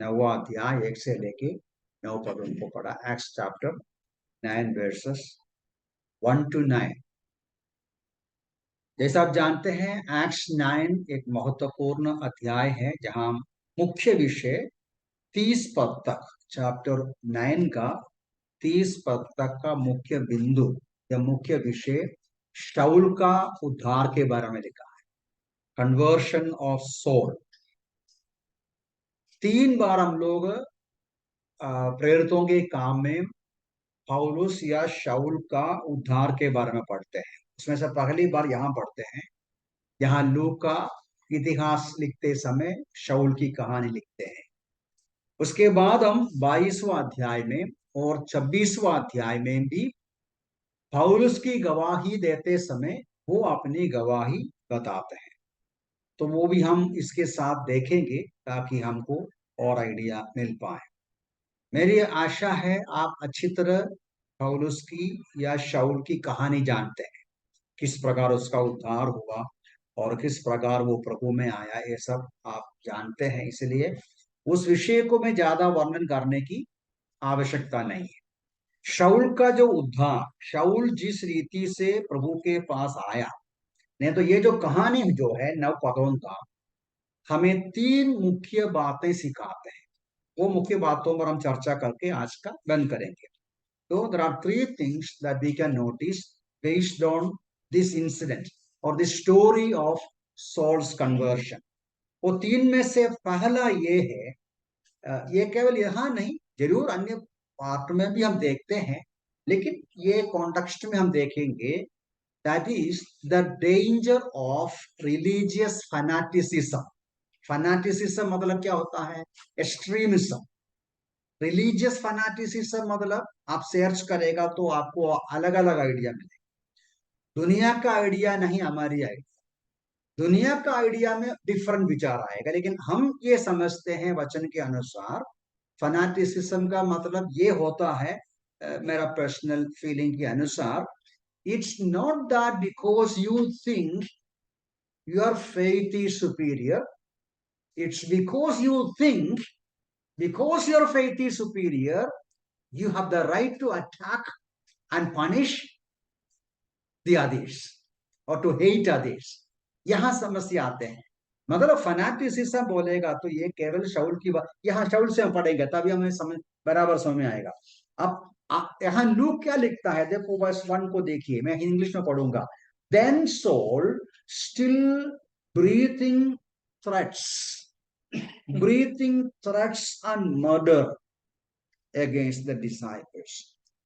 9वां अध्याय 1 से लेके 9 पद उनको पढ़ा। Acts chapter 9 versus 1 to 9। जैसा आप जानते हैं, एक्ट्स 9 एक महत्वपूर्ण अध्याय है जहां मुख्य विषय 30 पद तक, चैप्टर 9 का 30 पद तक का मुख्य बिंदु या मुख्य विषय शाऊल का उद्धार के बारे में लिखा है, कन्वर्शन ऑफ सोल। 3 बार हम लोग प्रेरितों के काम में पौलुस या शाऊल का उद्धार के बारे में पढ़ते हैं। उसमें से पहली बार यहाँ पढ़ते हैं, यहाँ लूका इतिहास लिखते समय शाऊल की कहानी लिखते हैं। उसके बाद हम 22वां अध्याय में और 26वां अध्याय में भी पौलुस की गवाही देते समय वो अपनी गवाही बताते हैं। तो वो भी हम इसके साथ देखेंगे ताकि हमको और आइडिया मिल पाए। मेरी आशा है आप अच्छी तरह पौलुस की या शाऊल की कहानी जानते हैं, किस प्रकार उसका उद्धार हुआ और किस प्रकार वो प्रभु में आया, ये सब आप जानते हैं। इसलिए उस विषय को मैं ज्यादा वर्णन करने की आवश्यकता नहीं है। शाऊल का जो उद्धार, शाऊल जिस रीति से प्रभु के पास आया, नहीं तो ये जो कहानी जो है 9 पदों का हमें 3 मुख्य बातें सिखाते हैं। वो मुख्य बातों पर हम चर्चा करके आज का बंद करेंगे। So there are 3 things that we can notice based on this incident or the story of Saul's conversion. वो 3 में से पहला ये है, ये केवल यहाँ नहीं, जरूर अन्य पार्ट में भी हम देखते हैं, लेकिन ये कॉन्टेक्स्ट में हम देखेंगे, that is the danger of religious fanaticism. फनाटिसिज्म मतलब क्या होता है? एक्सट्रीमिज्म। रिलीजियस फनाटिसिज्म मतलब आप सर्च करेगा तो आपको अलग अलग आइडिया मिलेगा। दुनिया का आइडिया नहीं, हमारी आइडिया। दुनिया का आइडिया में डिफरेंट विचार आएगा, लेकिन हम ये समझते हैं वचन के अनुसार फनाटिसिज्म का मतलब ये होता है, मेरा पर्सनल फीलिंग के अनुसार, it's not that because you think your faith is superior, it's because you think because your faith is superior, you have the right to attack and punish the others or to hate others. यहां समस्या आते हैं। मतलब फनाटिसिज्म बोलेगा तो ये केवल शाऊल की बात, यहाँ शाऊल से हम पढ़ेंगे तभी हमें समझ बराबर समझ में आएगा। अब यहाँ लूक क्या लिखता है, देखो वर्स 1 को देखिए, मैं इंग्लिश में पढ़ूंगा। Then Saul, still breathing threats, breathing threats and murder against the disciples.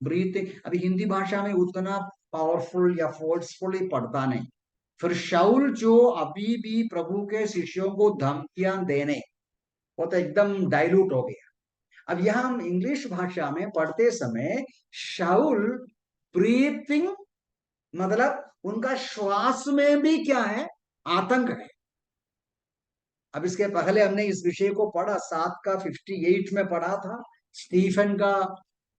Breathing, अभी हिंदी भाषा में उतना पावरफुल या फोर्सफुली पढ़ता नहीं। फिर शाऊल जो अभी भी प्रभु के शिष्यों को धमकियां देने, वो तो एकदम डाइल्यूट हो गया। अब यहां हम इंग्लिश भाषा में पढ़ते समय शाऊल ब्रीथिंग मतलब उनका श्वास में भी क्या है? आतंक है। अब इसके पहले हमने इस विषय को पढ़ा, 7 का 58 में पढ़ा था। स्टीफन का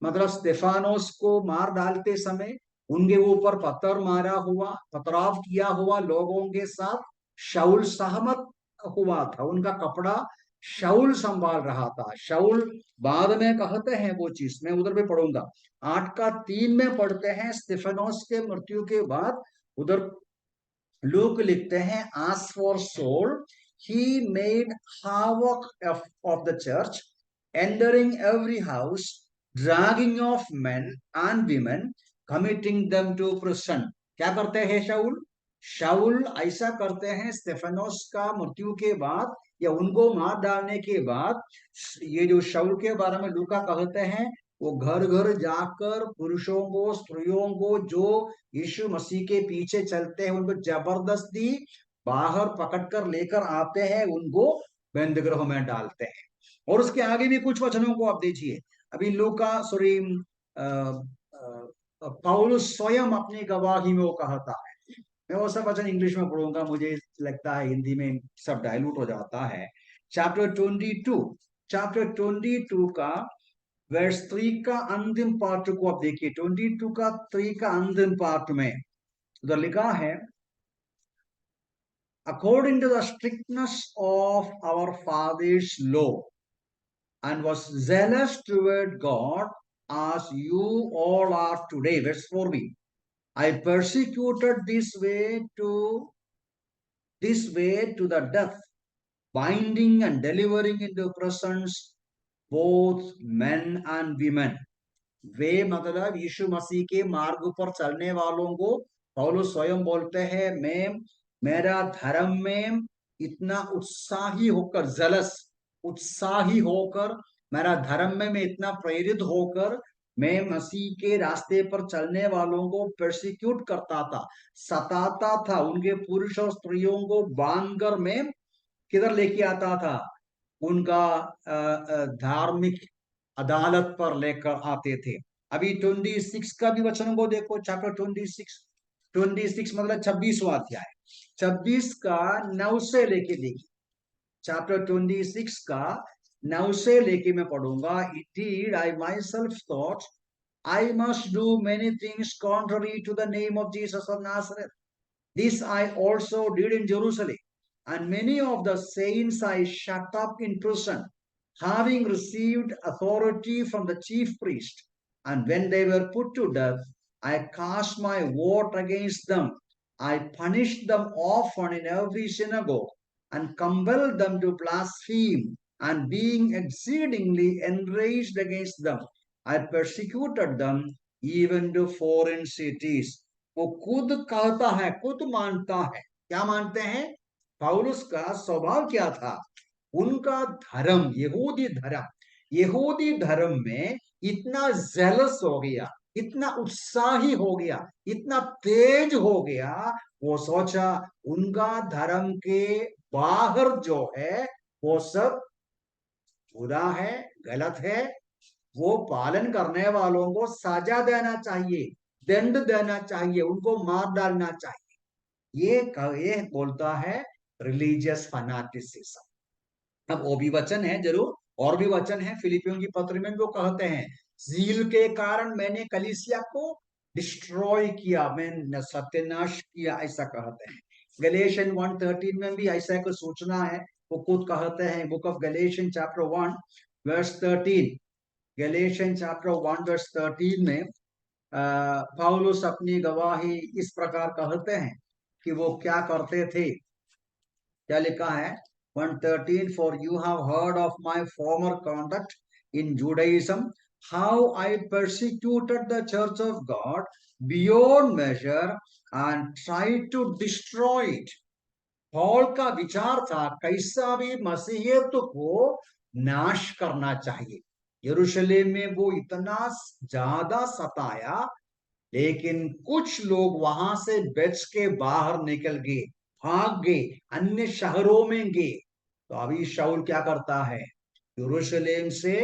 मतलब स्टेफानोस को मार डालते समय उनके ऊपर पत्थर मारा हुआ, पथराव किया हुआ लोगों के साथ शाऊल सहमत हुआ था। उनका कपड़ा शाऊल संभाल रहा था। शाऊल बाद में कहते हैं वो चीज, मैं उधर भी पढ़ूंगा। 8 का 3 में पढ़ते हैं, स्टेफानोस के मृत्यु के बाद उधर लूक लिखते हैं, as for Saul, he made havoc of the church, entering every house, dragging off men and women, committing them to prison. क्या करते हैं शाऊल? शाऊल ऐसा करते हैं स्टेफानोस का मृत्यु के बाद या उनको मार डालने के बाद। ये जो शाऊल के बारे में लूका कहते हैं, वो घर घर जाकर पुरुषों को, स्त्रियों को जो यीशु मसीह के पीछे चलते हैं उनको जबरदस्ती बाहर पकड़कर लेकर आते हैं, उनको बंदीगृह में डालते हैं। और उसके आगे भी कुछ वचनों को आप देखिए। अभी लूका सॉरी पौलुस स्वयं अपनी गवाही में वो कहता है, मैं वो सब वचन इंग्लिश में पढ़ूंगा, मुझे लगता है हिंदी में सब डाइल्यूट हो जाता है। चैप्टर 22 का वर्स 3 का अंतिम पार्ट को आप देखिए। 22 का 3 का अंतिम पार्ट में उधर लिखा है, according to the strictness of our father's law, and was zealous toward God as you all are today. Verse 4b. I persecuted this way to the death, binding and delivering into presence both men and women. वे मतलब यीशु मसीह के मार्ग पर चलने वालों को पौलुस स्वयं बोलते हैं, मैं मेरा धर्म में इतना उत्साही होकर, जलस उत्साही होकर, मेरा धर्म में मैं इतना प्रेरित होकर मैं मसीह के रास्ते पर चलने वालों को परसिक्यूट करता था, सताता था, उनके पुरुष और स्त्रियों को बांधकर मैं किधर लेके आता था, उनका धार्मिक अदालत पर लेकर आते थे। अभी 26 का भी वचन को देखो, चैप्टर 26 मतलब 26वां अध्याय, 26 का 9 से लेके देखिए, चैप्टर 26 का 9 से लेके मैं पढ़ूंगा। Indeed, I myself thought I must do many things contrary to the name of Jesus of Nazareth. This I also did in Jerusalem, and many of the saints I shut up in prison, having received authority from the chief priest. And when they were put to death, I cast my vote against them. I punished them often in every synagogue, and compelled them to blaspheme. And being exceedingly enraged against them, I persecuted them even to foreign cities. वो खुद कहता है, खुद मानता है, क्या मानते हैं? पौलुस का स्वभाव क्या था? उनका धर्म, यहूदी धर्म में इतना जेलस हो गया, इतना उत्साही हो गया, इतना तेज हो गया, वो सोचा उनका धर्म के बाहर जो है वो सब बुरा है, गलत है, वो पालन करने वालों को सजा देना चाहिए, दंड देना चाहिए, उनको मार डालना चाहिए। ये बोलता है रिलीजियस फनाटिसिज्म। अब वो भी वचन है जरूर, और भी वचन है फिलिपियों की पत्र में, वो कहते हैं जील के कारण मैंने कलीसिया को डिस्ट्रॉय किया, मैंने सत्यानाश किया, ऐसा कहते हैं। गलेशियन 1:13 में भी ऐसा कुछ सूचना है, वो खुद कहते हैं, book of Galatian chapter 1 verse 13, Galatian chapter 1 verse 13 में पौलुस अपनी गवाही इस प्रकार कहते हैं कि वो क्या करते थे। क्या लिखा है 1:13, for you have heard of my former conduct in Judaism, how I persecuted the church of God beyond measure and tried to destroy it. Paul का विचार था कैसा भी मसीहियत को नाश करना चाहिए। यरूशलेम में वो इतना ज्यादा सताया, लेकिन कुछ लोग वहां से बच के बाहर निकल गए, भाग गए, अन्य शहरों में गए। तो अभी शाऊल क्या करता है? यरूशलेम से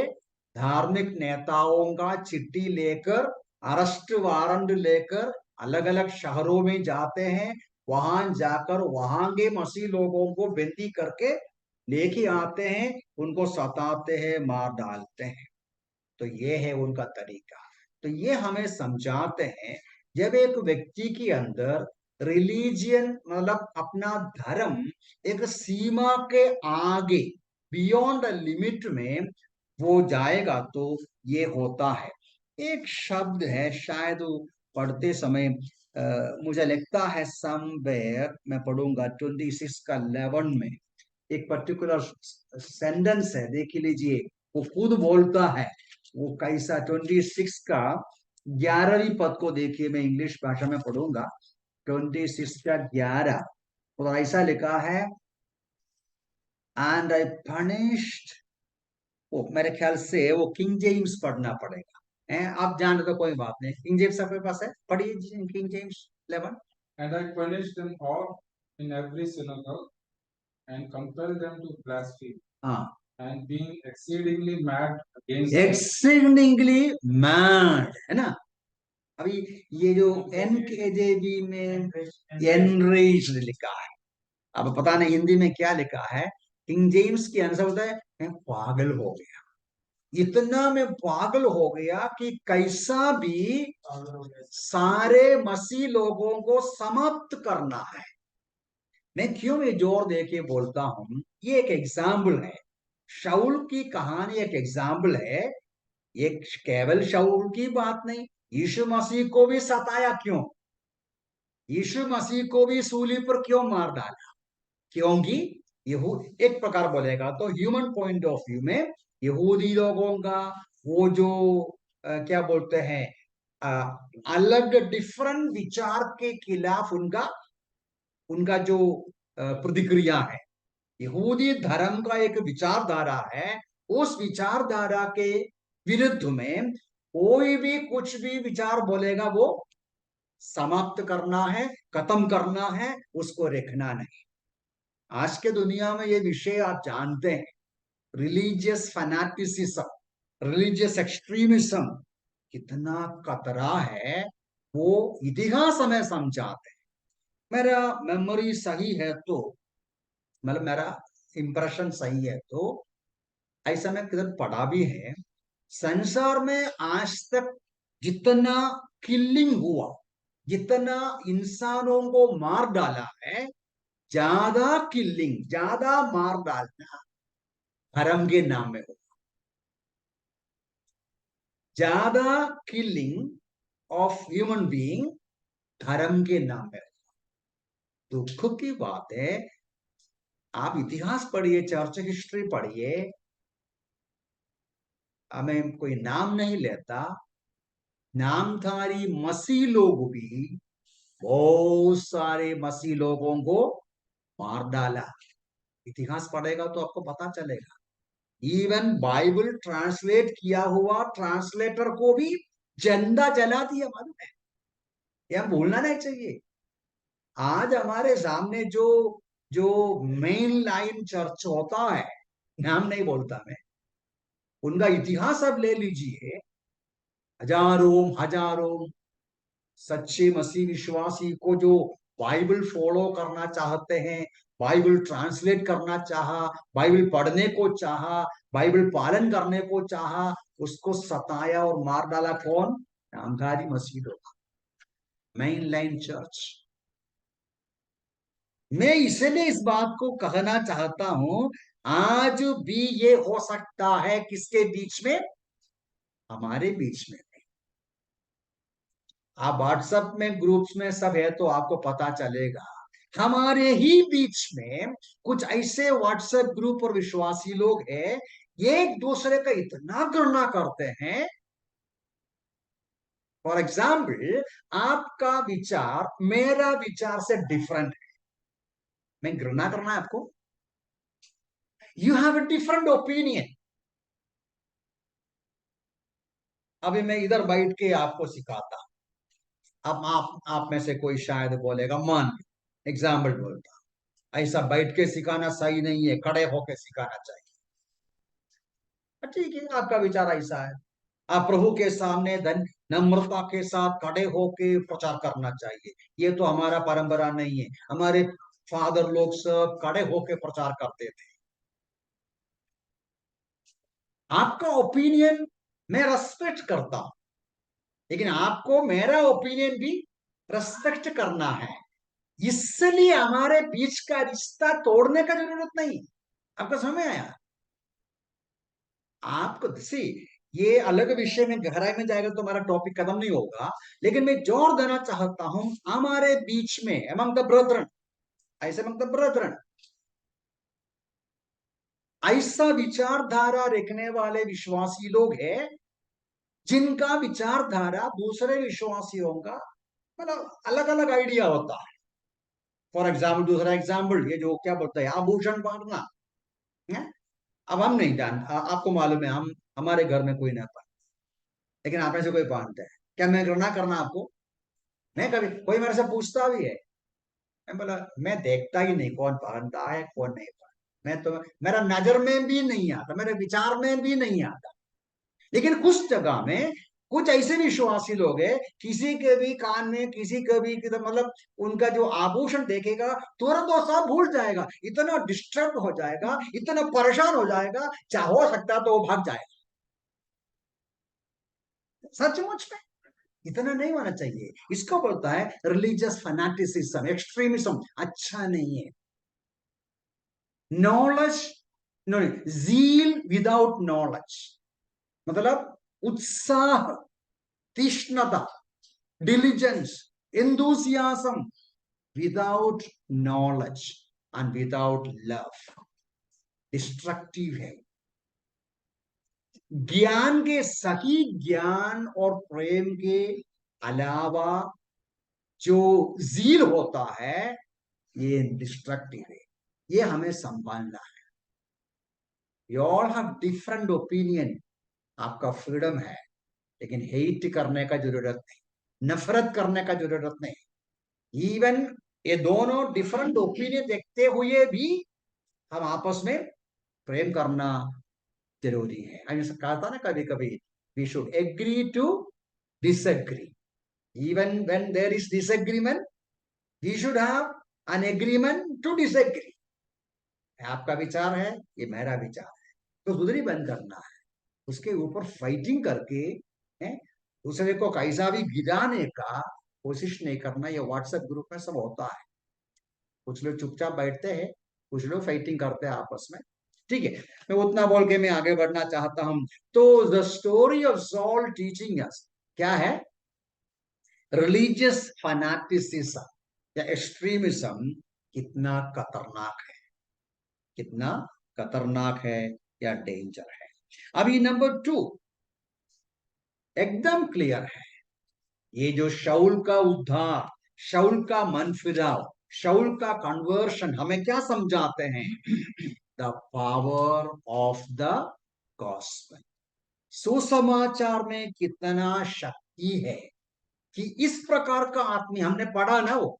धार्मिक नेताओं का चिट्ठी लेकर, अरेस्ट वारंट लेकर अलग अलग शहरों में जाते हैं, वहां जाकर वहां के मसीह लोगों को बंदी करके लेके आते हैं, उनको सताते हैं, मार डालते हैं। तो ये है उनका तरीका। तो ये हमें समझाते हैं जब एक व्यक्ति के अंदर रिलीजियन मतलब अपना धर्म एक सीमा के आगे, बियॉन्ड लिमिट में वो जाएगा तो ये होता है। एक शब्द है, शायद पढ़ते समय मुझे लगता है समवेयर, मैं पढ़ूंगा 26 का 11 में एक पर्टिकुलर सेंटेंस है, देख लीजिए, वो खुद बोलता है वो कैसा। 26 का 11वीं पद को देखिए, मैं इंग्लिश भाषा में पढ़ूंगा। 26 का 11 और ऐसा लिखा है, एंड आई पनिश्ड, वो मेरे ख्याल से वो किंग जेम्स पढ़ना पड़ेगा, आप जान रहे तो कोई बात नहीं, किंग जेम्स आपके पास है, पढ़िए king James 11। And I punished them all in every synagogue and compelled them to blaspheme. हाँ, And being exceedingly mad against exceedingly mad है ना। अभी ये जो NKJV में एनरेज्ड लिखा है, अब पता नहीं हिंदी में क्या लिखा है। किंग जेम्स के अनुसार होता है मैं पागल हो गया, इतना मैं पागल हो गया कि कैसा भी सारे मसीह लोगों को समाप्त करना है। मैं क्यों ये जोर दे के बोलता हूं, ये एक एग्जाम्पल है। शाऊल की कहानी एक एग्जाम्पल है। ये केवल शाऊल की बात नहीं, यीशु मसीह को भी सताया क्यों? यीशु मसीह को भी सूली पर क्यों मार डाला? क्योंकि एक प्रकार बोलेगा तो ह्यूमन पॉइंट ऑफ व्यू में यहूदी लोगों का वो जो क्या बोलते हैं, अ, अलग डिफरेंट विचार के खिलाफ उनका उनका जो प्रतिक्रिया है। यहूदी धर्म का एक विचारधारा है, उस विचारधारा के विरुद्ध में कोई भी कुछ भी विचार बोलेगा वो समाप्त करना है, खत्म करना है, उसको रखना नहीं। आज के दुनिया में ये विषय आप जानते हैं, रिलीजियस फैनाटिसिज्म, रिलीजियस एक्सट्रीमिज्म कितना खतरा है, वो इतिहास हमें समझाते हैं। मेरा मेमोरी सही है तो, मतलब मेरा इंप्रेशन सही है तो, ऐसा मैं किधर पढ़ा भी है, संसार में आज तक जितना किलिंग हुआ, जितना इंसानों को मार डाला है, ज्यादा किलिंग, ज्यादा मार डालना धर्म के नाम में हो। ज्यादा किलिंग ऑफ ह्यूमन बीइंग धर्म के नाम में हो। दुख की बात है, आप इतिहास पढ़िए, चर्च हिस्ट्री पढ़िए, हमें कोई नाम नहीं लेता, नामधारी मसीह लोग भी बहुत सारे मसीह लोगों को मार डाला। इतिहास पढ़ेगा तो आपको पता चलेगा। इवन बाइबल ट्रांसलेट किया हुआ ट्रांसलेटर को भी जिंदा जला दिया, मालूम है? यह भूलना नहीं चाहिए। आज हमारे सामने जो जो मेन लाइन चर्च होता है, नाम नहीं बोलता मैं, उनका इतिहास अब ले लीजिए। हजारों हजारों सच्चे मसीह विश्वासी को जो बाइबल फॉलो करना चाहते हैं, बाइबल ट्रांसलेट करना चाहा, बाइबल पढ़ने को चाहा, बाइबल पालन करने को चाहा, उसको सताया और मार डाला कौन? नामधारी मसीह लोग, मेन लाइन चर्च। मैं इसलिए इस बात को कहना चाहता हूं, आज भी ये हो सकता है किसके बीच में? हमारे बीच में। आप व्हाट्सएप में ग्रुप्स में सब है तो आपको पता चलेगा, हमारे ही बीच में कुछ ऐसे व्हाट्सएप ग्रुप और विश्वासी लोग हैं, एक दूसरे का इतना घृणा करते हैं। फॉर एग्जाम्पल, आपका विचार मेरा विचार से डिफरेंट है, मैं घृणा करना है आपको? You have a different opinion. अभी मैं इधर बैठ के आपको सिखाता, अब आप में से कोई शायद बोलेगा, मान एग्जाम्पल बोलता, ऐसा बैठ के सिखाना सही नहीं है, खड़े होके सिखाना चाहिए। ठीक है, आपका विचार ऐसा है, आप प्रभु के सामने धन नम्रता के साथ खड़े होके प्रचार करना चाहिए। ये तो हमारा परंपरा नहीं है, हमारे फादर लोग सब खड़े होके प्रचार करते थे। आपका ओपिनियन मैं रेस्पेक्ट करता हूं, लेकिन आपको मेरा ओपिनियन भी रेस्पेक्ट करना है। इसलिए हमारे बीच का रिश्ता तोड़ने का जरूरत नहीं। आपका समझ में आया? आपको सी, ये अलग विषय में गहराई में जाएगा तो हमारा टॉपिक खत्म नहीं होगा, लेकिन मैं जोर देना चाहता हूं, हमारे बीच में अमंग द ब्रदरन, ऐसे अमंग द ब्रदरन ऐसा विचारधारा रखने वाले विश्वासी लोग हैं, जिनका विचारधारा दूसरे विश्वासियों का मतलब अलग अलग आइडिया होता है। फॉर एग्जाम्पल, दूसरा एग्जाम्पल, ये जो क्या बोलते हैं आभूषण पहनना है? अब हम नहीं आपको मालूम है, हम हमारे घर में कोई नहीं पहनता, लेकिन आप में से कोई पहनते हैं। क्या मैं घृणा करना आपको? मैं कभी, कोई मेरे से पूछता भी है, मैं बोला मैं देखता ही नहीं कौन पहनता है कौन नहीं पहनता, मैं तो मेरा नजर में भी नहीं आता, मेरे विचार में भी नहीं आता। लेकिन कुछ जगह में कुछ ऐसे विश्वासी लोग हैं, किसी के भी कान में, किसी के भी मतलब उनका जो आभूषण देखेगा तुरंत वो सब भूल जाएगा, इतना डिस्टर्ब हो जाएगा, इतना परेशान हो जाएगा, चाहे हो सकता तो वो भाग जाएगा। सचमुच में इतना नहीं होना चाहिए। इसको बोलता है रिलीजियस फैनाटिसिज्म, एक्सट्रीमिज्म। अच्छा नहीं है। नॉलेज नो, जील विदाउट नॉलेज मतलब उत्साह, तीक्ष्णता, diligence, enthusiasm without knowledge and without love destructive है। ज्ञान के, सही ज्ञान और प्रेम के अलावा जो जील होता है ये डिस्ट्रक्टिव है। ये हमें संभालना है। You all have different opinion, आपका फ्रीडम है, लेकिन हेट करने का जरूरत नहीं, नफरत करने का जरूरत नहीं। इवन ये दोनों डिफरेंट ओपिनियन देखते हुए भी हम आपस में प्रेम करना जरूरी है। हमने कहा था ना कभी कभी, we should agree to disagree. Even when there is disagreement we should have an agreement to disagree. आपका विचार है, ये मेरा विचार है, तो दूसरी बंद करना है, उसके ऊपर फाइटिंग करके है दूसरे को कैसा भी गिराने का कोशिश नहीं करना। ये व्हाट्सएप ग्रुप में सब होता है, कुछ लोग चुपचाप बैठते हैं, कुछ लोग फाइटिंग करते हैं आपस में। ठीक है, मैं उतना बोल के मैं आगे बढ़ना चाहता हूं। तो the story of Saul teaching us क्या है? रिलीजियस फैनाटिसिज्म या एक्सट्रीमिज्म कितना खतरनाक है, कितना खतरनाक है या डेंजर है। अभी नंबर 2 एकदम क्लियर है। ये जो शाऊल का उद्धार, शाऊल का मन फिराव, शाऊल का कन्वर्शन हमें क्या समझाते हैं? The power of the gospel. सुसमाचार में कितना शक्ति है कि इस प्रकार का आदमी हमने पढ़ा ना, वो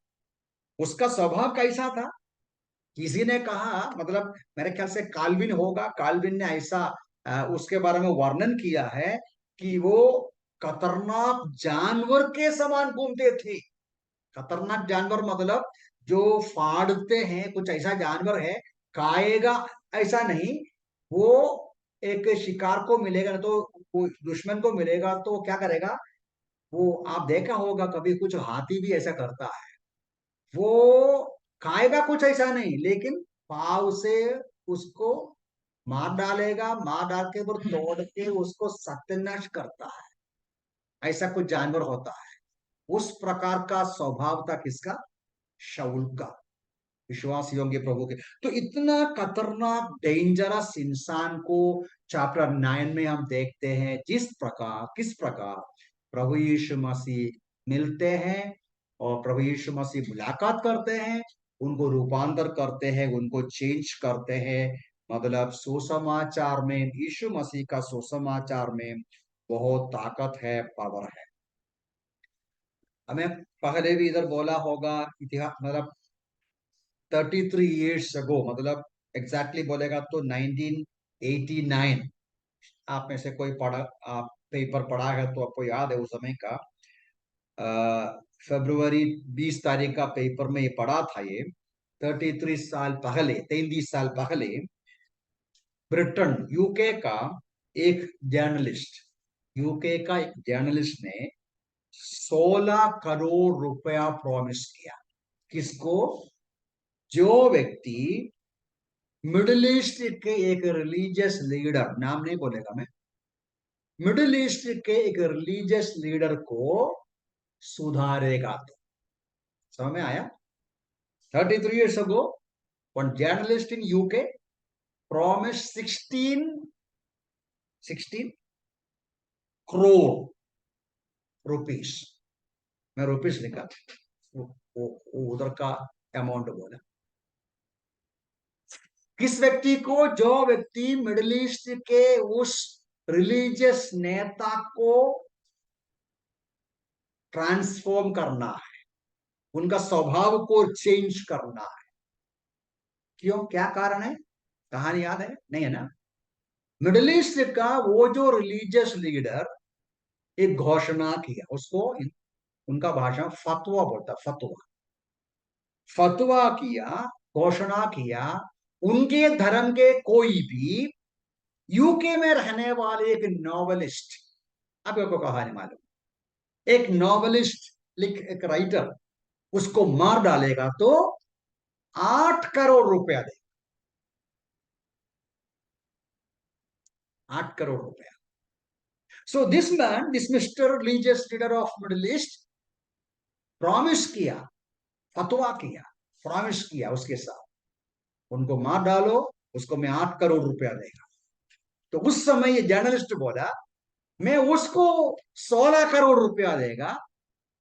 उसका स्वभाव कैसा था। किसी ने कहा, मतलब मेरे ख्याल से काल्विन होगा, काल्विन ने ऐसा उसके बारे में वर्णन किया है कि वो खतरनाक जानवर के समान घूमते थे। खतरनाक जानवर मतलब जो फाड़ते हैं, कुछ ऐसा जानवर है, खाएगा ऐसा नहीं, वो एक शिकार को मिलेगा ना, तो कोई दुश्मन को मिलेगा तो क्या करेगा, वो आप देखा होगा कभी, कुछ हाथी भी ऐसा करता है। वो खाएगा कुछ ऐसा नहीं, लेकिन पाव से उसको मार डालेगा, मार डाल के फिर तोड़ के उसको सत्यानाश करता है। ऐसा कुछ जानवर होता है। उस प्रकार का स्वभाव था किसका? शाऊल का। विश्वास योग्य प्रभु के, तो इतना खतरनाक डेंजरस इंसान को चैप्टर 9 में हम देखते हैं, किस प्रकार प्रभु यीशु मसीह मिलते हैं और प्रभु यीशु मसीह मुलाकात करते हैं, उनको रूपांतर करते हैं, उनको चेंज करते हैं। मतलब सुसमाचार में, यीशु मसीह का सुसमाचार में बहुत ताकत है, पावर है। हमें पहले भी इधर बोला होगा, इतिहास मतलब 33 ईयर्स अगो, मतलब एग्जैक्टली बोलेगा तो 1989। आप में से कोई पढ़ा, आप पेपर पढ़ा है तो आपको याद है उस समय का। फरवरी 20 तारीख का पेपर में ये पढ़ा था। ये 33 साल पहले, 33 साल पहले ब्रिटेन, यूके का एक जर्नलिस्ट, यूके का एक जर्नलिस्ट ने 16 करोड़ रुपया प्रॉमिस किया। किसको? जो व्यक्ति मिडिल ईस्ट के एक रिलीजियस लीडर, नाम नहीं बोलेगा मैं, मिडिल ईस्ट के एक रिलीजियस लीडर को सुधारेगा। तो समझ में आया? 33 years ago, one journalist in UK promised 16 crore rupees. मैं रुपीस लिखा, वो उधर का अमाउंट बोला। किस व्यक्ति को? जो व्यक्ति मिडिल ईस्ट के उस रिलीजियस नेता को ट्रांसफॉर्म करना है, उनका स्वभाव को चेंज करना है। क्यों? क्या कारण है? कहानी याद है? नहीं है ना? मिडिल ईस्ट का वो जो रिलीजियस लीडर एक घोषणा किया, उसको उनका भाषा फतवा बोलता, फतवा, फतवा किया, घोषणा किया। उनके धर्म के कोई भी यूके में रहने वाले एक नॉवलिस्ट, आपको कहानी मालूम, एक नॉवलिस्ट, एक राइटर, उसको मार डालेगा तो 8 करोड़ रुपया दे। 8 करोड़ रुपया। So this man, this mister religious leader of middle east, promise किया, फतवा किया, प्रॉमिस किया उसके साथ, उनको मार डालो, उसको मैं 8 करोड़ रुपया देगा। तो उस समय ये जर्नलिस्ट बोला, मैं उसको 16 करोड़ रुपया देगा,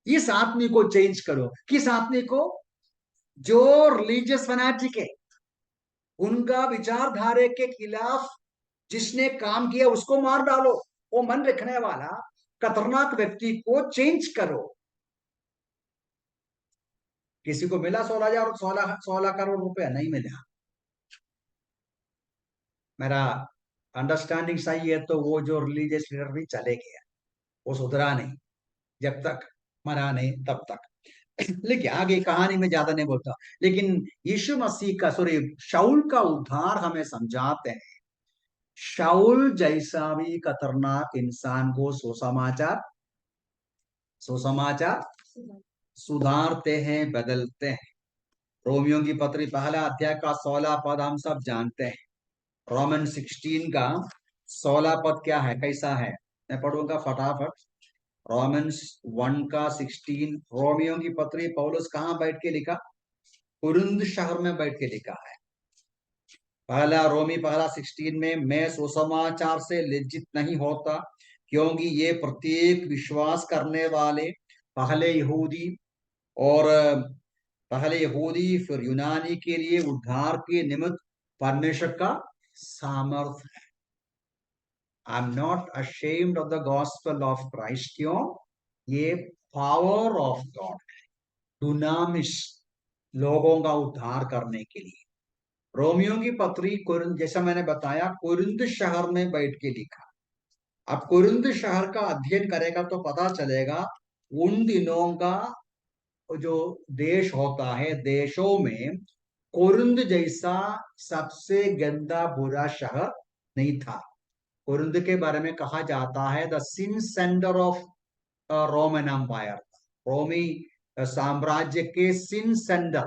इस आदमी को चेंज करो। किस आदमी को? जो रिलीजियस फैनाटिक है, उनका विचारधारे के खिलाफ जिसने काम किया उसको मार डालो। वो मन रखने वाला खतरनाक व्यक्ति को चेंज करो। किसी को मिला 16,000, 16 करोड़ रुपया? नहीं मिला। मेरा अंडरस्टैंडिंग सही है तो वो जो रिलीजियस लीडर भी चले गया, वो सुधरा नहीं, जब तक मरा नहीं तब तक। लेकिन आगे कहानी में ज्यादा नहीं बोलता, लेकिन यीशु मसीह का, सॉरी, शाऊल का उद्धार हमें समझाते हैं। शाऊल जैसा भी खतरनाक इंसान को सुसमाचार, सुसमाचार सुधारते हैं, बदलते हैं। रोमियो की पत्री पहला अध्याय का 16 पद हम सब जानते हैं। रोमन 16 का 16 पद क्या है, कैसा है? मैं पढ़ूंगा फटाफट। रोमन्स 1 का 16, रोमियो की पत्री पौलुस कहाँ बैठ के लिखा? कुरिन्थ शहर में बैठ के लिखा है। पहला रोमी पहला 16 में, मैं सुसमाचार से लज्जित नहीं होता, क्योंकि ये प्रत्येक विश्वास करने वाले, पहले यहूदी और पहले यहूदी फिर यूनानी के लिए उद्धार के निमित्त परमेश्वर का सामर्थ है। I am not ashamed of the gospel of Christ. क्यों? ये पावर ऑफ गॉड, डुनामिस, लोगों का उद्धार करने के लिए। रोमियो की पत्री कुरिन्थ, जैसा मैंने बताया, कुरिन्थ शहर में बैठ के लिखा। अब कुरिन्थ शहर का अध्ययन करेगा तो पता चलेगा, उन दिनों का जो देश होता है, देशों में कुरिन्थ जैसा सबसे गंदा बुरा शहर नहीं था। कुरिन्थ के बारे में कहा जाता है the sin centre of Roman Empire, रोमी साम्राज्य के सिन सेंटर,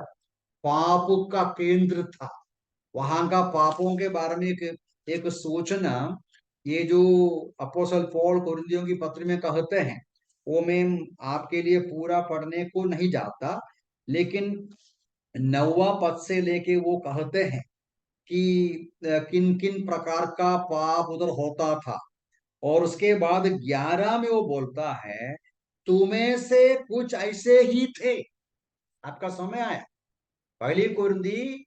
पाप का केंद्र था। वहां का पापों के बारे में एक सूचना, ये जो अपोस्तल पौल कुरिन्थियों की पत्री में कहते हैं, वो मैं आपके लिए पूरा पढ़ने को नहीं जाता, लेकिन 9 पद से लेके वो कहते हैं कि किन किन प्रकार का पाप उधर होता था। और उसके बाद 11 में वो बोलता है, तुम्हें से कुछ ऐसे ही थे। आपका समय आया। पहली कुरिन्थी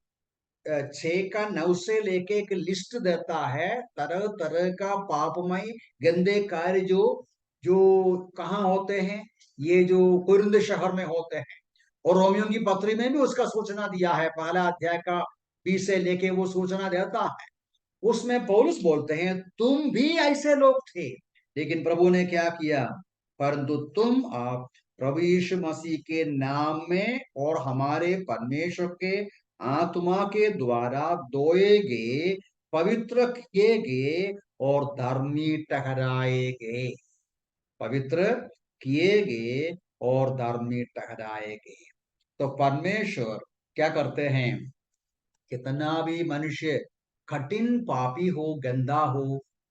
6 का 9 से लेके एक लिस्ट देता है, तरह तरह का पापमय गंदे कार्य जो जो कहाँ होते हैं, ये जो कुरिन्थ शहर में होते हैं। और रोमियो की पत्री में भी उसका सूचना दिया है, पहला अध्याय का 20 से लेके वो सूचना देता है। उसमें पौलुस बोलते हैं, तुम भी ऐसे लोग थे, लेकिन प्रभु ने क्या किया? परंतु तुम आप प्रभु यीशु मसीह के नाम में और हमारे परमेश्वर के आत्मा के द्वारा दोए गए, पवित्र किए गए और धर्मी ठहराए गए, पवित्र किए गए और धर्मी ठहराए गए। तो परमेश्वर क्या करते हैं? कितना भी मनुष्य कठिन पापी हो, गंदा हो,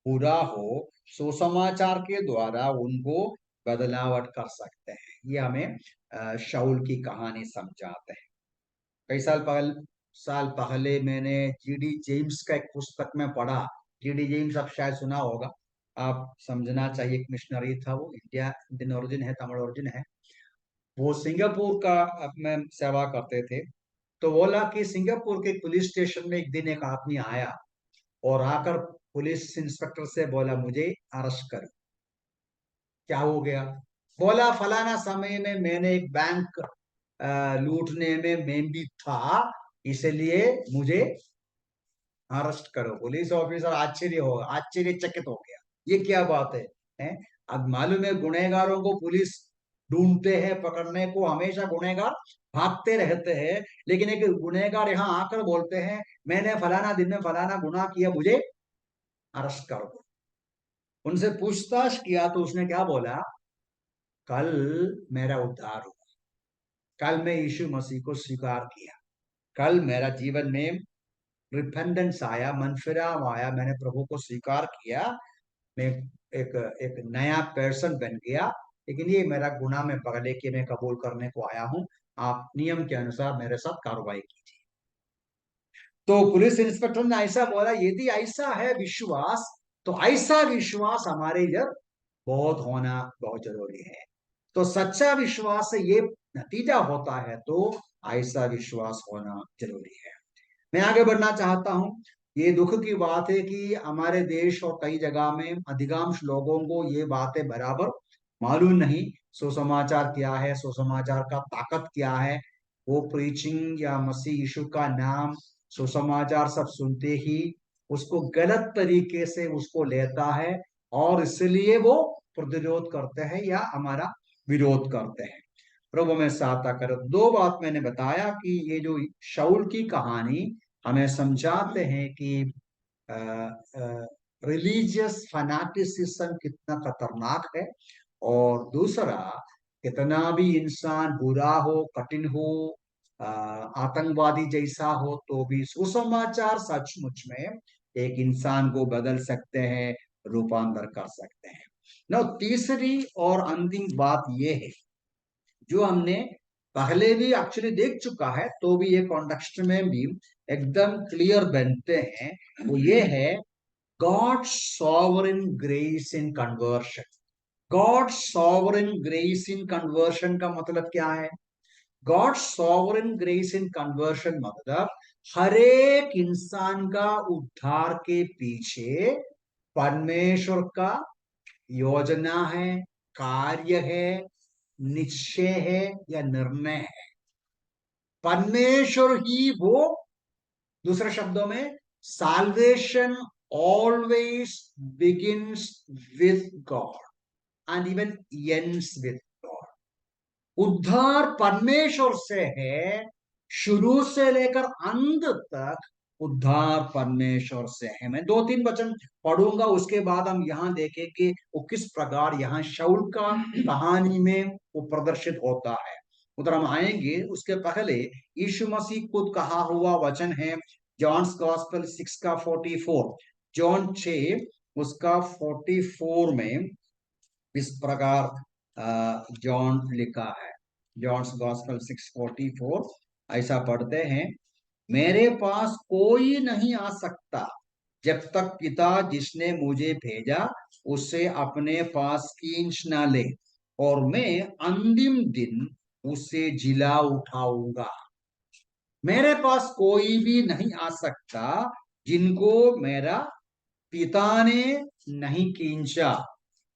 बुरा हो, सुसमाचार के द्वारा उनको बदलावट कर सकते हैं। ये हमें शाऊल की कहानी समझाते हैं। कई साल पहले मैंने जीडी जेम्स का एक पुस्तक में पढ़ा। जीडी जेम्स आप शायद सुना होगा, आप समझना चाहिए। एक मिशनरी था वो, इंडियन ओरिजिन है, तमिल ओरिजिन है। वो सिंगापुर का में सेवा करते थे। तो बोला कि सिंगापुर के पुलिस स्टेशन में एक दिन एक आदमी आया और आकर पुलिस इंस्पेक्टर से बोला, मुझे अरेस्ट करो। क्या हो गया? बोला, फलाना समय में मैंने एक बैंक लूटने में मैं भी था, इसलिए मुझे अरेस्ट करो। पुलिस ऑफिसर आश्चर्यचकित हो गया, ये क्या बात है? अब मालूम है, गुनहगारों को पुलिस ढूंढते हैं पकड़ने को, हमेशा गुनहगार भागते रहते हैं, लेकिन एक गुनहगार यहाँ आकर बोलते हैं, मैंने फलाना दिन में फलाना गुनाह किया, मुझे अरेस्ट कर दो। उनसे पूछताछ किया तो उसने क्या बोला? कल मेरा उद्धार हुआ, कल मैं यीशु मसीह को स्वीकार किया, कल मेरा जीवन में रिपेंडेंस आया, मन फिराव आया, मैंने प्रभु को स्वीकार किया, मैं एक एक नया पर्सन बन गया। लेकिन ये मेरा गुनाह में पकड़े कि मैं कबूल करने को आया हूँ, आप नियम के अनुसार मेरे साथ कार्रवाई कीजिए। तो पुलिस इंस्पेक्टर ने ऐसा बोला, यदि ऐसा है विश्वास, तो ऐसा विश्वास हमारे इधर बहुत होना बहुत जरूरी है। तो सच्चा विश्वास से ये नतीजा होता है, तो ऐसा विश्वास होना जरूरी है। मैं आगे बढ़ना चाहता हूं। ये दुख की बात है कि हमारे देश और कई जगह में अधिकांश लोगों को ये बातें बराबर मालूम नहीं। सुसमाचार क्या है, सुसमाचार का ताकत क्या है, वो प्रीचिंग या मसीह यीशु का नाम सुसमाचार सब सुनते ही उसको गलत तरीके से उसको लेता है, और इसलिए वो प्रतिरोध करते हैं या हमारा विरोध करते हैं। प्रभु में सहायता कर। दो बात मैंने बताया कि ये जो शाऊल की कहानी हमें समझाते हैं कि रिलीजियस फैनाटिसिज्म कितना खतरनाक है, और दूसरा, कितना भी इंसान बुरा हो, कठिन हो, आतंकवादी जैसा हो, तो भी सुसमाचार सचमुच में एक इंसान को बदल सकते हैं, रूपांतर कर सकते हैं। ना तीसरी और अंतिम बात यह है, जो हमने पहले भी एक्चुअली देख चुका है, तो भी ये कॉन्टेक्स्ट में भी एकदम क्लियर बनते हैं, वो ये है गॉड सॉवरेन ग्रेस इन कन्वर्शन। गॉड सॉवरेन ग्रेस इन कन्वर्शन का मतलब क्या है? गॉड सॉवरेन ग्रेस इन कन्वर्शन मतलब हर एक इंसान का उद्धार के पीछे परमेश्वर का योजना है, कार्य है, निश्चय है या निर्णय है। परमेश्वर ही वो, दूसरे शब्दों में, salvation always begins with God and even ends with God. उद्धार परमेश्वर से है, शुरू से लेकर अंत तक उद्धार परमेश्वर से है। मैं दो तीन वचन पढ़ूंगा, उसके बाद हम यहाँ देखें कि वो किस प्रकार यहाँ शाऊल का कहानी में वो प्रदर्शित होता है। उधर हम आएंगे, उसके पहले यीशु मसीह खुद कहा हुआ वचन है, जॉन्स गॉस्पेल 6 का 44, जॉन 6 उसका 44 में इस प्रकार जॉन लिखा है। जॉन्स गॉस्पेल 6:44 ऐसा पढ़ते हैं, मेरे पास कोई नहीं आ सकता जब तक पिता जिसने मुझे भेजा उसे अपने पास खींच ना ले, और मैं अंतिम दिन उसे जिला उठाऊंगा। मेरे पास कोई भी नहीं आ सकता जिनको मेरा पिता ने नहीं खींचा।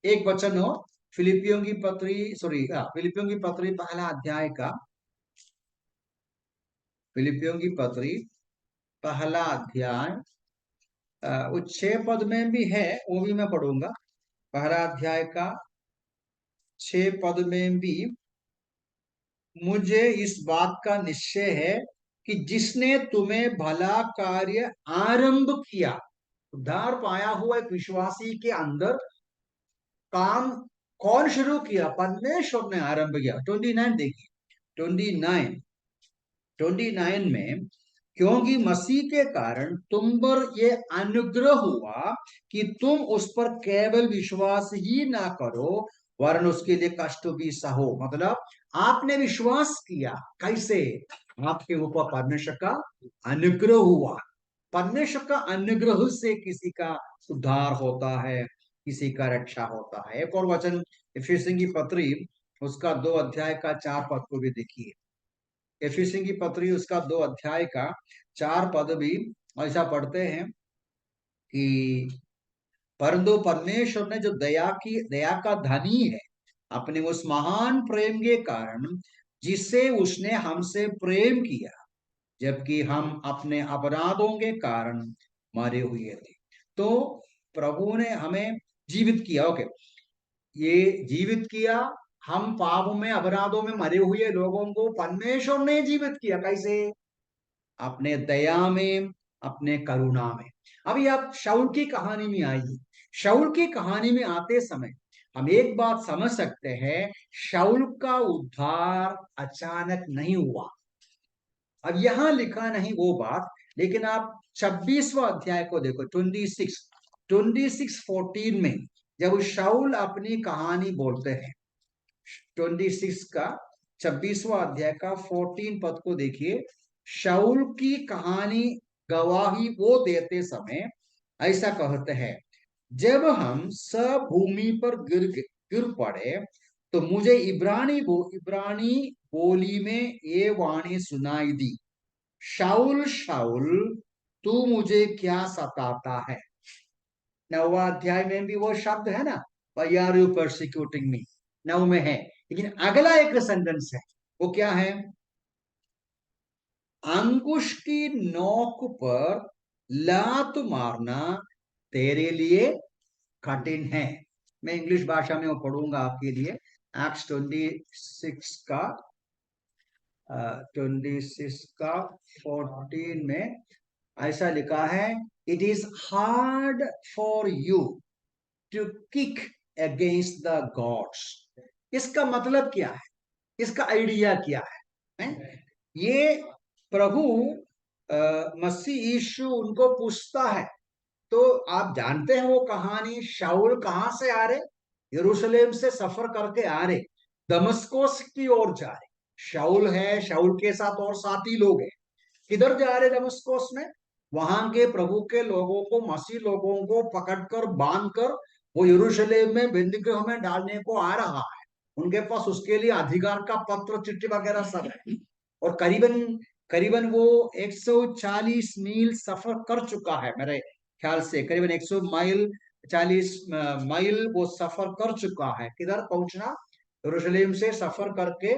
एक वचन हो, फिलिपियों की पत्री, सॉरी, फिलिपियों की पत्री पहला अध्याय का, फिलिपियों की पत्री पहला अध्याय, वो 6 पद में भी है, वो भी मैं पढ़ूंगा। पहला अध्याय का 6 पद में भी, मुझे इस बात का निश्चय है कि जिसने तुम्हें भला कार्य आरंभ किया, उद्धार पाया हुआ एक विश्वासी के अंदर काम कौन शुरू किया? परमेश्वर ने आरंभ किया। 29 देखिए, 29 में, क्योंकि मसीह के कारण तुम पर ये अनुग्रह हुआ कि तुम उस पर केवल विश्वास ही ना करो, वरन उसके लिए कष्ट भी सहो। मतलब आपने विश्वास किया, कैसे? आपके ऊपर परमेश्वर का अनुग्रह हुआ। परमेश्वर का अनुग्रह से किसी का उद्धार होता है, किसी का रक्षा होता है। एक और वचन इफिसियों की पत्री उसका 2 अध्याय का 4 पद को भी देखिए। इफिसियों की पत्री उसका 2 अध्याय का 4 पद भी ऐसा पढ़ते हैं कि परंतु परमेश्वर ने जो दया का धनी है, अपने उस महान प्रेम के कारण जिससे उसने हमसे प्रेम किया, जबकि हम अपने अपराधों के कारण मरे हुए थे, तो प्रभु ने हमें जीवित किया। ओके, ये जीवित किया, हम पाप में अपराधों में मरे हुए लोगों को परमेश्वर ने जीवित किया। कैसे? अपने दया में, अपने करुणा में। अभी आप शाऊल की कहानी में आइए। शाऊल की कहानी में आते समय हम एक बात समझ सकते हैं, शाऊल का उद्धार अचानक नहीं हुआ। अब यहां लिखा नहीं वो बात, लेकिन आप 26वां अध्याय को देखो, 26 में जब शाऊल अपनी कहानी बोलते हैं, 26 का 26वां अध्याय का 14 पद को देखिए। शाऊल की कहानी गवाही वो देते समय ऐसा कहते हैं, जब हम सब भूमि पर गिर पड़े तो मुझे इब्रानी बोली में ये वाणी सुनाई दी, शाऊल शाऊल तू मुझे क्या सताता है। 9वां अध्याय में भी वो शब्द है ना, वाई आर यू परसिक्यूटिंग मी, 9 में है। लेकिन अगला एक सेंटेंस है, वो क्या है, अंकुश की नोक पर लात मारना तेरे लिए कठिन है। मैं इंग्लिश भाषा में वो पढ़ूंगा आपके लिए। एक्ट्स 26 का 26 का 14 में ऐसा लिखा है, it is hard for you to kick against the gods. इसका मतलब क्या है, इसका आइडिया क्या है? ये प्रभु मसीह यीशु उनको पूछता है। तो आप जानते हैं वो कहानी, शाऊल कहां से आ रहे, यरूशलेम से सफर करके आ रहे, दमस्कोस की ओर जा रहे। शाऊल है, शाऊल के साथ और साथी लोग हैं। किधर जा रहे दमस्कोस में? वहां के प्रभु के लोगों को, मसीह लोगों को पकड़कर बांधकर वो यरूशलेम में बंदीगृह में डालने को आ रहा है। उनके पास उसके लिए अधिकार का पत्र चिट्ठी वगैरह सब है। और करीबन करीबन वो 140 मील सफर कर चुका है, मेरे ख्याल से करीबन 100 माइल, 40 माइल वो सफर कर चुका है। किधर पहुंचना? यरूशलेम से सफर करके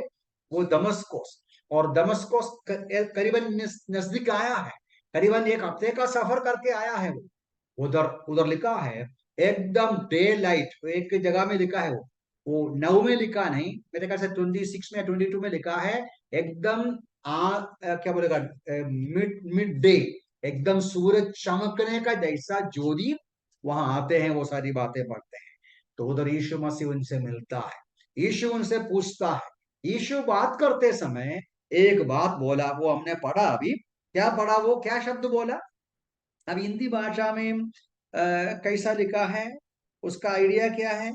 वो दमस्कोस, और दमस्कोस करीबन नजदीक आया है, करीबन एक हफ्ते का सफर करके आया है वो। उधर उधर लिखा है एकदम डे लाइट, एक जगह में लिखा है वो 9 में लिखा नहीं, मेरे ख्याल से 26 में 22 में लिखा है, एकदम क्या बोलेगा, मिड मिड डे, एकदम सूरज चमकने का जैसा ज्योति वहां आते हैं, वो सारी बातें पढ़ते हैं। तो उधर यीशु मसीह उनसे मिलता है, यीशु उनसे पूछता है। यीशु बात करते समय एक बात बोला, वो हमने पढ़ा अभी। क्या पढ़ा, वो क्या शब्द बोला? अब हिंदी भाषा में कैसा लिखा है, उसका आइडिया क्या है?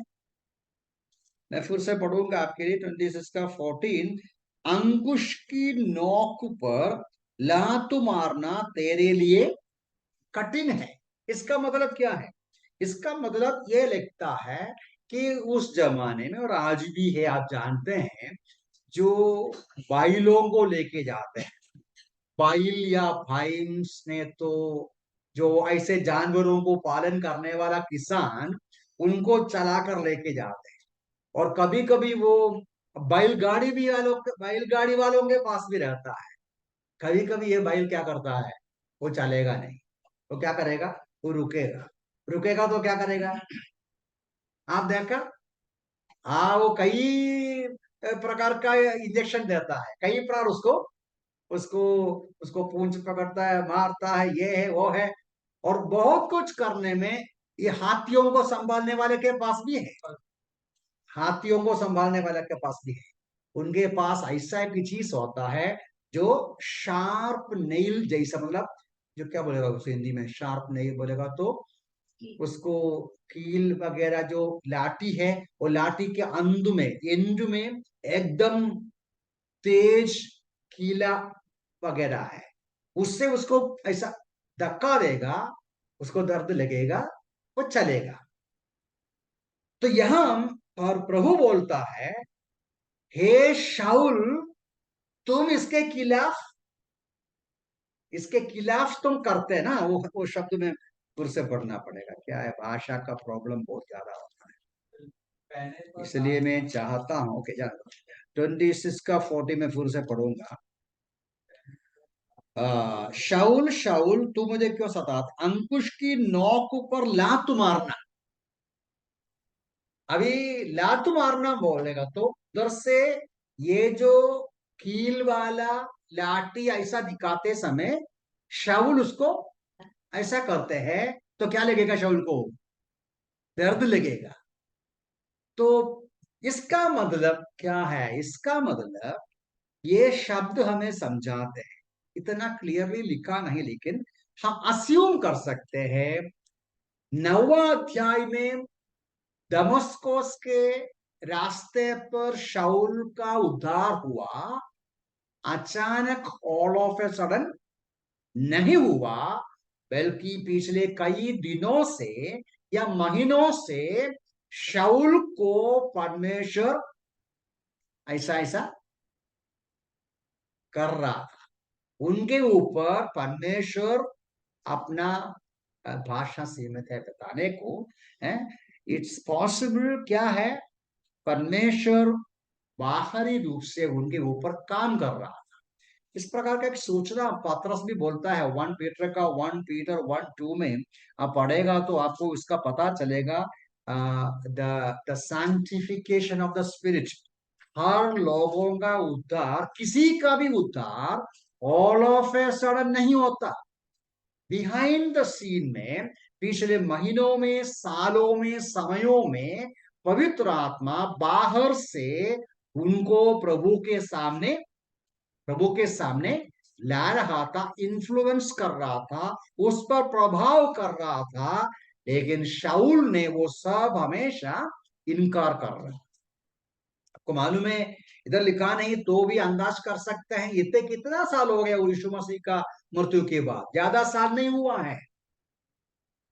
मैं फिर से पढ़ूंगा आपके लिए, 26 का 14। अंकुश की नोक पर लात मारना तेरे लिए कठिन है। इसका मतलब क्या है? इसका मतलब ये लिखता है कि उस जमाने में, और आज भी है, आप जानते हैं, जो बैलों को लेके जाते हैं, बैल या भाइम्स ने, तो जो ऐसे जानवरों को पालन करने वाला किसान उनको चला कर लेके जाते हैं। और कभी कभी वो बैलगाड़ी वालों के पास भी रहता है। कभी कभी ये बैल क्या करता है, वो चलेगा नहीं, वो क्या करेगा, वो रुकेगा। रुकेगा तो क्या करेगा, आप देखा, हाँ, वो कई प्रकार का इंजेक्शन देता है, कई प्रकार उसको उसको उसको पूंछ पकड़ता है, मारता है, ये है वो है, और बहुत कुछ करने में। ये हाथियों को संभालने वाले के पास भी है, हाथियों को संभालने वाले के पास भी है। उनके पास ऐसा एक चीज होता है जो शार्प नेल जैसा, मतलब जो क्या बोलेगा उसे हिंदी में, शार्प नेल बोलेगा तो उसको, कील वगैरह जो लाठी है, वो लाठी के एंड में एकदम तेज कीला वगैरह है, उससे उसको ऐसा धक्का देगा, उसको दर्द लगेगा, वो चलेगा। तो यहां और प्रभु बोलता है, हे शाउल, तुम इसके खिलाफ तुम करते हैं ना, वो शब्द में फिर से पढ़ना पड़ेगा, क्या है, भाषा का प्रॉब्लम बहुत ज्यादा होता है, इसलिए मैं चाहता हूं कि 26 का 40 में फिर से पढ़ूंगा। शाउल शाउल तू मुझे क्यों सताता, अंकुश की नोक पर लात मारना। अभी लात मारना बोलेगा तो उधर से ये जो कील वाला लाठी ऐसा दिखाते समय शाउल उसको ऐसा करते हैं, तो क्या लगेगा शाउल को, दर्द लगेगा। तो इसका मतलब क्या है, इसका मतलब ये शब्द हमें समझाते हैं इतना क्लियरली लिखा नहीं, लेकिन हम अस्यूम कर सकते हैं 9वां अध्याय में दमस्कोस के रास्ते पर शाऊल का उद्धार हुआ, अचानक ऑल ऑफ ए सडन नहीं हुआ, बल्कि पिछले कई दिनों से या महीनों से शाऊल को परमेश्वर ऐसा ऐसा कर रहा था। उनके ऊपर परमेश्वर अपना भाषा सीमित है बताने को, है। इट्स पॉसिबल क्या है, परमेश्वर बाहरी रूप से उनके ऊपर काम कर रहा था। इस प्रकार का एक सूचना पतरस भी बोलता है 1 पीटर का 1 पीटर 1:2 में। आप पढ़ेगा तो आपको इसका पता चलेगा। The sanctification of the spirit, हर लोगों का उद्धार, किसी का भी उद्धार ऑल ऑफ ए सडन नहीं होता। बिहाइंड द सीन में, पिछले महीनों में, सालों में, समयों में पवित्र आत्मा बाहर से उनको प्रभु के सामने ला रहा था, इन्फ्लुएंस कर रहा था, उस पर प्रभाव कर रहा था। लेकिन शाऊल ने वो सब हमेशा इनकार कर रहा। आपको मालूम है, इधर लिखा नहीं तो भी अंदाज कर सकते हैं इतने कितना साल हो गया यीशु मसीह का मृत्यु के बाद। ज्यादा साल नहीं हुआ है।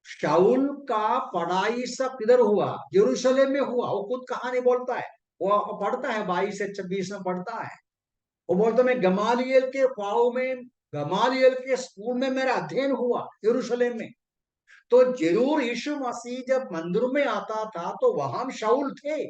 शाऊल का पढ़ाई सब किधर हुआ, यरूशलेम में हुआ। वो खुद कहानी बोलता है, वो पढ़ता है 22 से 26 में पढ़ता है। वो बोलता मैं गमालियल के पाव में, गमालियल के स्कूल में मेरा अध्ययन हुआ यरूशलेम में। तो जरूर यीशु मसीह जब मंदिर में आता था तो वहां शाऊल थे।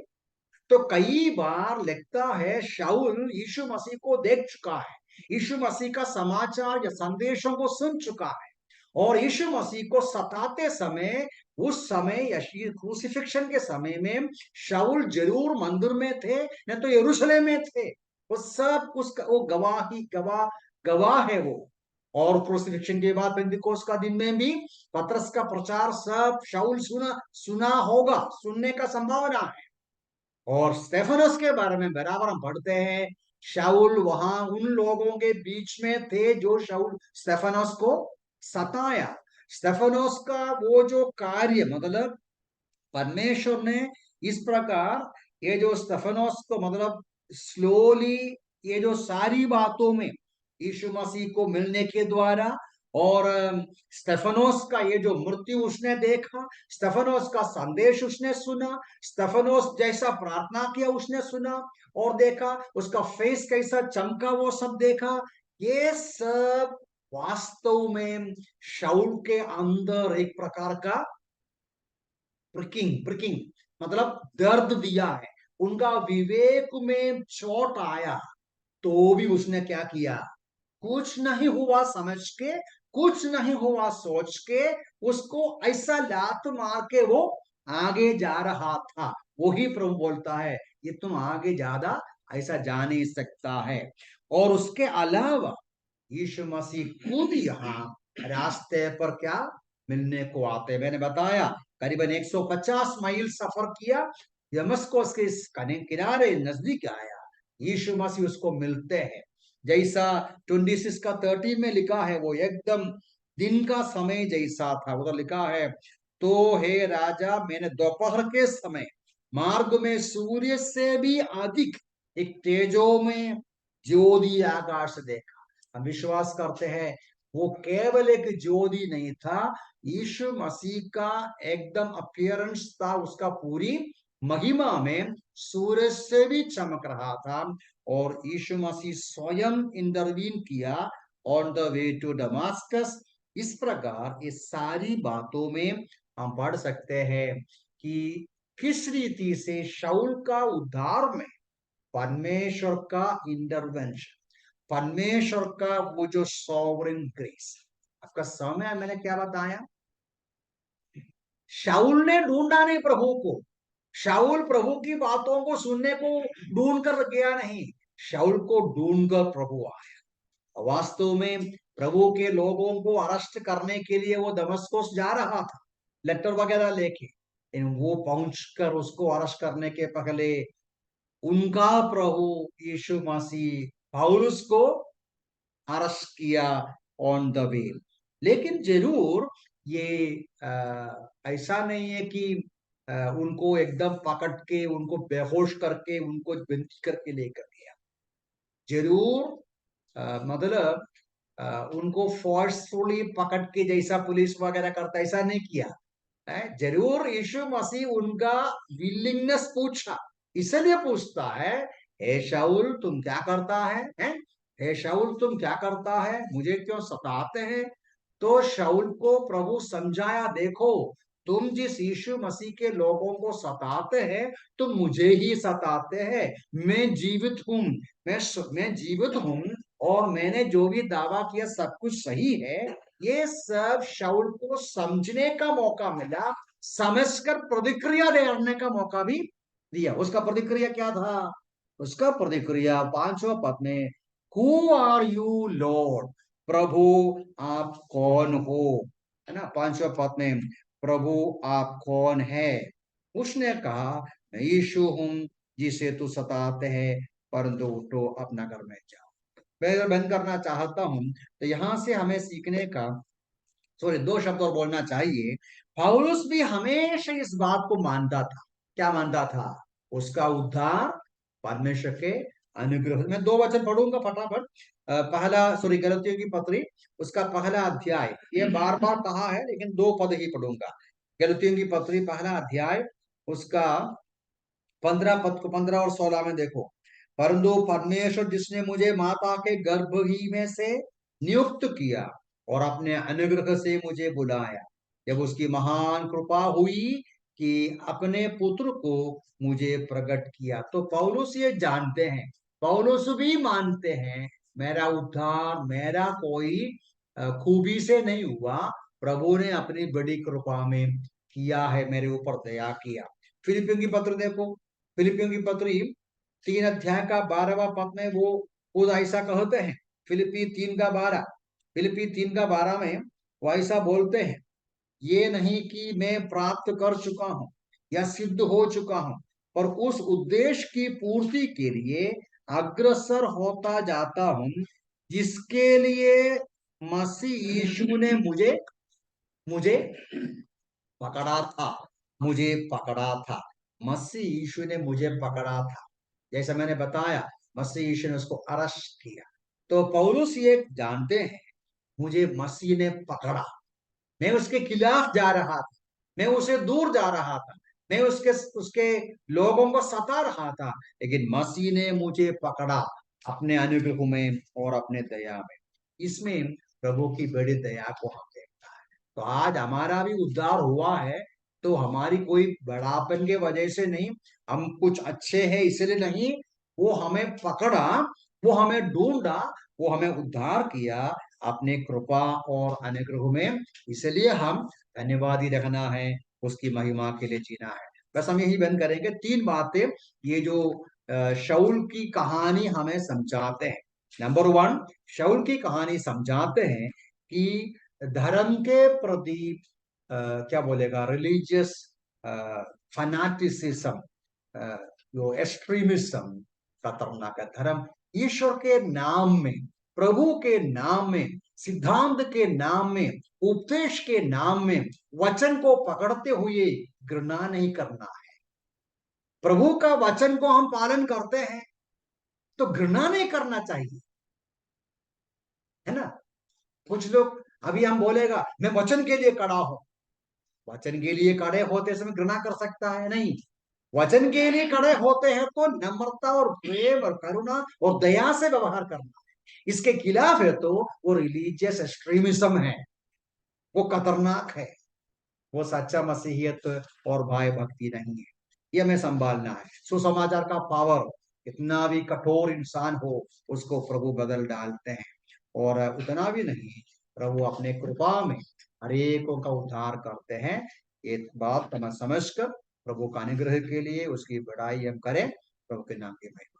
तो कई बार लगता है शाऊल यीशु मसीह को देख चुका है, यीशु मसीह का समाचार या संदेशों को सुन चुका है। और यीशु मसीह को सताते समय, उस समय क्रूसिफिक्शन के समय में शाऊल जरूर मंदिर में थे, नहीं तो यरूशलेम में थे। वो सब उसका वो गवाह है वो। और क्रूसिफिक्शन के बाद पेंटिकोस्ट का दिन में भी पतरस का प्रचार सब शाऊल सुना सुना होगा, सुनने का संभावना है। और स्टेफनस के बारे में बराबर हम पढ़ते हैं, शाऊल वहां उन लोगों के बीच में थे जो शाऊल स्टेफनस को सताया। स्टेफनस का वो जो कार्य, मतलब परमेश्वर ने इस प्रकार ये जो स्टेफनस को, मतलब स्लोली ये जो सारी बातों में यीशु मसीह को मिलने के द्वारा, और स्टेफनोस का ये जो मृत्यु उसने देखा, स्टेफनोस का संदेश उसने सुना, स्टेफनोस जैसा प्रार्थना किया उसने सुना और देखा, उसका फेस कैसा चमका वो सब देखा। ये सब वास्तव में शाऊल के अंदर एक प्रकार का प्रिकिंग प्रिकिंग मतलब दर्द दिया है। उनका विवेक में चोट आया तो भी उसने क्या किया, कुछ नहीं हुआ समझ के, कुछ नहीं हुआ सोच के, उसको ऐसा लात मार के वो आगे जा रहा था। वही प्रभु बोलता है ये तुम आगे ज्यादा ऐसा जा नहीं सकता है। और उसके अलावा यीशु मसीह खुद यहाँ रास्ते पर क्या मिलने को आते। मैंने बताया करीबन 150 मील सफर किया, दमस्कस के किनारे नजदीक आया, यीशु मसीह उसको मिलते हैं। जैसा 26 का 30 में लिखा है, वो एकदम दिन का समय जैसा था। उधर लिखा है तो हे राजा, मैंने दोपहर के समय मार्ग में सूर्य से भी अधिक एक तेजो में ज्योति आकाश से देखा। हम विश्वास करते हैं वो केवल एक ज्योति नहीं था, यीशु मसीह का एकदम अपीयरेंस था, उसका पूरी महिमा में सूरज से भी चमक रहा था। और यीशु मसीह स्वयं इंटरवीन किया on the way to Damascus. इस प्रकार इस सारी बातों में हम पढ़ सकते हैं कि किस रीति से शाऊल का उद्धार में परमेश्वर का इंटरवेंशन, परमेश्वर का वो जो सॉवरेन ग्रेस। आपका समय मैंने क्या बताया, शाऊल ने ढूंढा नहीं प्रभु को, शाऊल प्रभु की बातों को सुनने को ढूंढ कर गया नहीं, शाऊल को ढूंढ कर प्रभु आया। वास्तव में प्रभु के लोगों को अरेस्ट करने के लिए वो दमस्कोस जा रहा था लेटर वगैरह लेके, लेकिन वो पहुंचकर उसको अरेस्ट करने के पहले उनका प्रभु यीशु मसीह पौलुस को अरेस्ट किया ऑन द वे। लेकिन जरूर ये ऐसा नहीं है कि उनको एकदम पकड़ के, उनको बेहोश करके, उनको विनती करके लेकर गया। जरूर मतलब उनको फोर्सफुली पकड़ के जैसा पुलिस वगैरह करता, ऐसा नहीं किया है। जरूर यीशु मसीह उनका विलिंगनेस पूछा, इसलिए पूछता है, हे शाऊल तुम क्या करता है, हैं? हे शाऊल तुम क्या करता है, मुझे क्यों सताते हैं? तो शाऊल को प्रभु समझाया, देखो तुम जिस यीशु मसीह के लोगों को सताते हैं, तुम मुझे ही सताते हैं। मैं जीवित हूं, मैं जीवित हूं, और मैंने जो भी दावा किया सब कुछ सही है। ये सब शाऊल को समझने का मौका मिला, समझकर प्रतिक्रिया देने का मौका भी दिया। उसका प्रतिक्रिया क्या था? उसका प्रतिक्रिया 5वां पद में, हु आर यू लॉर्ड, प्रभु आप कौन हो, है ना। 5वां पद में, प्रभु आप कौन है? उसने कहा, मैं यीशु हूं जिसे तू सताते है, परंतु उठो अपना घर में जाओ। मैं अगर बंद करना चाहता हूं तो यहां से हमें सीखने का, सॉरी 2 शब्द और बोलना चाहिए। पौलुस भी हमेशा इस बात को मानता था। क्या मानता था? उसका उद्धार परमेश्वर के अनुग्रह। मैं 2 वचन पढ़ूंगा फटाफट। पहला, सॉरी, गलतियों की पत्री, उसका पहला अध्याय, ये बार बार कहा है लेकिन 2 पद ही पढ़ूंगा। गलतियों की पत्री पहला अध्याय, उसका 15 पद को, 15 और 16 में देखो। परंतु परमेश्वर जिसने मुझे माता के गर्भ ही में से नियुक्त किया और अपने अनुग्रह से मुझे बुलाया, जब उसकी महान कृपा हुई कि अपने पुत्र को मुझे प्रकट किया। तो पौलुस ये जानते हैं, पौलुस भी मानते हैं, मेरा उद्धार मेरा कोई खूबी से नहीं हुआ, प्रभु ने अपनी बड़ी कृपा में किया है, मेरे ऊपर दया किया। फिलिपियों की पत्र देखो, फिलिपियों की पत्री 3 अध्याय का 12वां पद में वो खुद ऐसा कहते हैं। फिलिपी 3 का 12, फिलिपी 3 का 12 में वो ऐसा बोलते हैं, ये नहीं कि मैं प्राप्त कर चुका हूं या सिद्ध हो चुका हूं, पर उस उद्देश्य की पूर्ति के लिए अग्रसर होता जाता हूं, जिसके लिए मसीह यीशु ने मुझे मुझे पकड़ा था, मुझे पकड़ा था। मसीह यीशु ने मुझे पकड़ा था, जैसा मैंने बताया, मसीह यीशु ने उसको अरेस्ट किया। तो पौलुस ये जानते हैं, मुझे मसीह ने पकड़ा, मैं उसके खिलाफ जा रहा था, मैं उसे दूर जा रहा था, मैं उसके उसके लोगों को सता रहा था, लेकिन मसीह ने मुझे पकड़ा अपने अनुग्रह में और अपने दया में। इसमें प्रभु की बड़ी दया को हम देखता है। तो आज हमारा भी उद्धार हुआ है, तो हमारी कोई बड़ापन के वजह से नहीं, हम कुछ अच्छे हैं इसलिए नहीं, वो हमें पकड़ा, वो हमें ढूंढा, वो हमें उद्धार किया अपने कृपा और अनुग्रह में। इसलिए हम धन्यवादी रखना है, उसकी महिमा के लिए जीना है। बस हम यही बंद करेंगे। 3 बातें ये जो शाऊल की कहानी हमें समझाते हैं। नंबर 1, शाऊल की कहानी समझाते हैं कि धर्म के प्रति क्या बोलेगा, रिलीजियस फनाटिसिज्म, जो एक्सट्रीमिज्म, खतरनाक है। धर्म ईश्वर के नाम में, प्रभु के नाम में, सिद्धांत के नाम में, उपदेश के नाम में, वचन को पकड़ते हुए घृणा नहीं करना है। प्रभु का वचन को हम पालन करते हैं तो घृणा नहीं करना चाहिए, है ना। कुछ लोग, अभी हम बोलेगा मैं वचन के लिए खड़ा हूं, वचन के लिए खड़े होते समय घृणा कर सकता है? नहीं। वचन के लिए खड़े होते हैं तो नम्रता और प्रेम और करुणा और दया से व्यवहार करना है। इसके खिलाफ है तो वो रिलीजियस एक्सट्रीमिज्म है, वो खतरनाक है, वो सच्चा मसीहियत और भाई भक्ति नहीं है। ये हमें संभालना है। सुसमाचार का पावर, इतना भी कठोर इंसान हो उसको प्रभु बदल डालते हैं, और उतना भी नहीं, प्रभु अपने कृपा में हरेकों का उद्धार करते हैं। ये बात हम समझकर प्रभु का अनुग्रह के लिए उसकी बड़ाई हम करें। प्रभु के नाम की महिमा।